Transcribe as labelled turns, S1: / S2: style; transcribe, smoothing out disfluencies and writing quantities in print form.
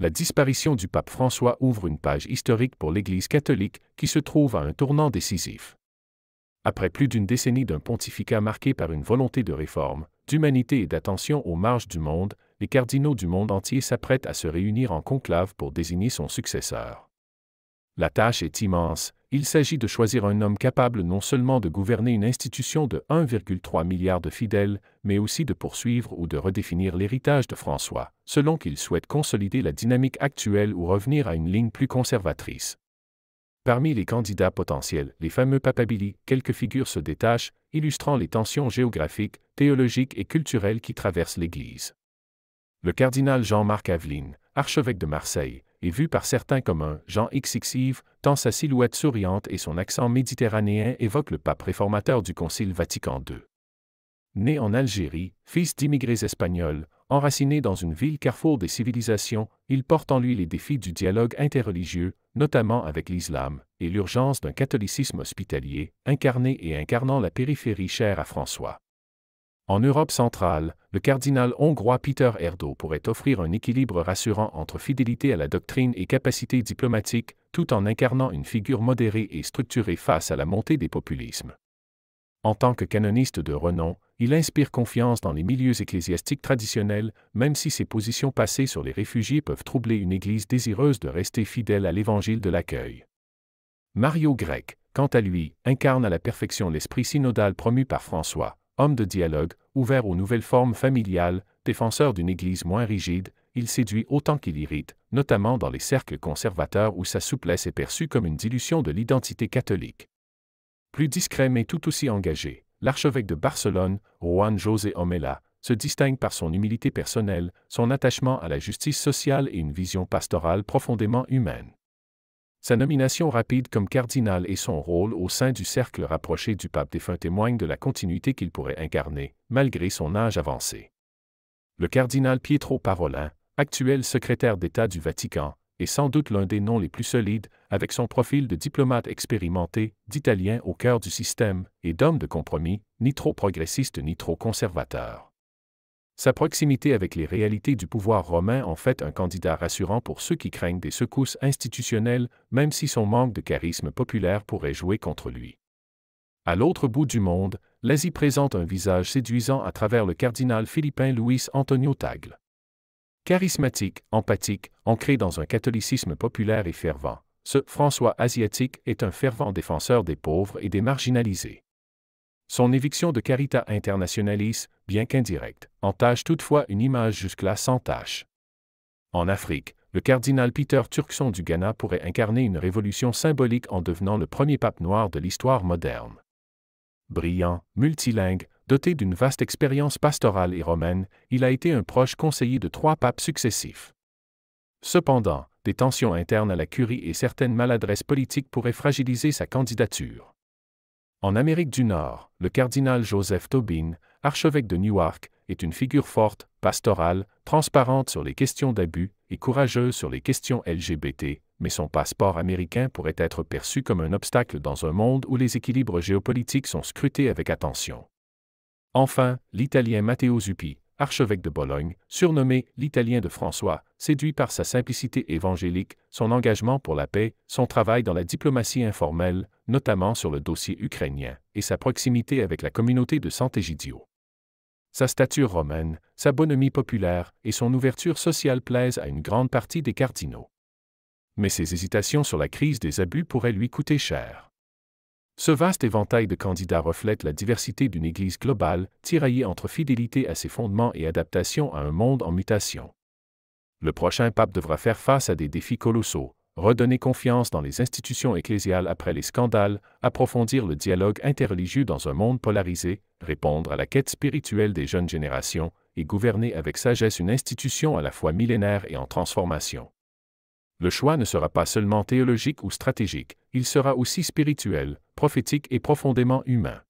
S1: La disparition du pape François ouvre une page historique pour l'Église catholique qui se trouve à un tournant décisif. Après plus d'une décennie d'un pontificat marqué par une volonté de réforme, d'humanité et d'attention aux marges du monde, les cardinaux du monde entier s'apprêtent à se réunir en conclave pour désigner son successeur. La tâche est immense, il s'agit de choisir un homme capable non seulement de gouverner une institution de 1,3 milliard de fidèles, mais aussi de poursuivre ou de redéfinir l'héritage de François, selon qu'il souhaite consolider la dynamique actuelle ou revenir à une ligne plus conservatrice. Parmi les candidats potentiels, les fameux papabili, quelques figures se détachent, illustrant les tensions géographiques, théologiques et culturelles qui traversent l'Église. Le cardinal Jean-Marc Aveline, archevêque de Marseille, est vu par certains comme un Jean XXIV, tant sa silhouette souriante et son accent méditerranéen évoquent le pape réformateur du Concile Vatican II. Né en Algérie, fils d'immigrés espagnols, enraciné dans une ville carrefour des civilisations, il porte en lui les défis du dialogue interreligieux, notamment avec l'islam, et l'urgence d'un catholicisme hospitalier, incarné et incarnant la périphérie chère à François. En Europe centrale, le cardinal hongrois Peter Erdő pourrait offrir un équilibre rassurant entre fidélité à la doctrine et capacité diplomatique, tout en incarnant une figure modérée et structurée face à la montée des populismes. En tant que canoniste de renom, il inspire confiance dans les milieux ecclésiastiques traditionnels, même si ses positions passées sur les réfugiés peuvent troubler une Église désireuse de rester fidèle à l'évangile de l'accueil. Mario Grech, quant à lui, incarne à la perfection l'esprit synodal promu par François, homme de dialogue, ouvert aux nouvelles formes familiales, défenseur d'une Église moins rigide, il séduit autant qu'il irrite, notamment dans les cercles conservateurs où sa souplesse est perçue comme une dilution de l'identité catholique. Plus discret mais tout aussi engagé, l'archevêque de Barcelone, Juan José Omella, se distingue par son humilité personnelle, son attachement à la justice sociale et une vision pastorale profondément humaine. Sa nomination rapide comme cardinal et son rôle au sein du cercle rapproché du pape défunt témoignent de la continuité qu'il pourrait incarner, malgré son âge avancé. Le cardinal Pietro Parolin, actuel secrétaire d'État du Vatican, est sans doute l'un des noms les plus solides, avec son profil de diplomate expérimenté, d'Italien au cœur du système, et d'homme de compromis, ni trop progressiste ni trop conservateur. Sa proximité avec les réalités du pouvoir romain en fait un candidat rassurant pour ceux qui craignent des secousses institutionnelles, même si son manque de charisme populaire pourrait jouer contre lui. À l'autre bout du monde, l'Asie présente un visage séduisant à travers le cardinal philippin Luis Antonio Tagle. Charismatique, empathique, ancré dans un catholicisme populaire et fervent, ce François asiatique est un fervent défenseur des pauvres et des marginalisés. Son éviction de Caritas Internationalis, bien qu'indirecte, entache toutefois une image jusque-là sans tache. En Afrique, le cardinal Peter Turkson du Ghana pourrait incarner une révolution symbolique en devenant le premier pape noir de l'histoire moderne. Brillant, multilingue, doté d'une vaste expérience pastorale et romaine, il a été un proche conseiller de 3 papes successifs. Cependant, des tensions internes à la curie et certaines maladresses politiques pourraient fragiliser sa candidature. En Amérique du Nord, le cardinal Joseph Tobin, archevêque de Newark, est une figure forte, pastorale, transparente sur les questions d'abus et courageuse sur les questions LGBT, mais son passeport américain pourrait être perçu comme un obstacle dans un monde où les équilibres géopolitiques sont scrutés avec attention. Enfin, l'Italien Matteo Zuppi, archevêque de Bologne, surnommé l'Italien de François, séduit par sa simplicité évangélique, son engagement pour la paix, son travail dans la diplomatie informelle, notamment sur le dossier ukrainien, et sa proximité avec la communauté de Sant'Egidio. Sa stature romaine, sa bonhomie populaire et son ouverture sociale plaisent à une grande partie des cardinaux. Mais ses hésitations sur la crise des abus pourraient lui coûter cher. Ce vaste éventail de candidats reflète la diversité d'une Église globale, tiraillée entre fidélité à ses fondements et adaptation à un monde en mutation. Le prochain pape devra faire face à des défis colossaux, redonner confiance dans les institutions ecclésiales après les scandales, approfondir le dialogue interreligieux dans un monde polarisé, répondre à la quête spirituelle des jeunes générations, et gouverner avec sagesse une institution à la fois millénaire et en transformation. Le choix ne sera pas seulement théologique ou stratégique, il sera aussi spirituel, prophétique et profondément humain.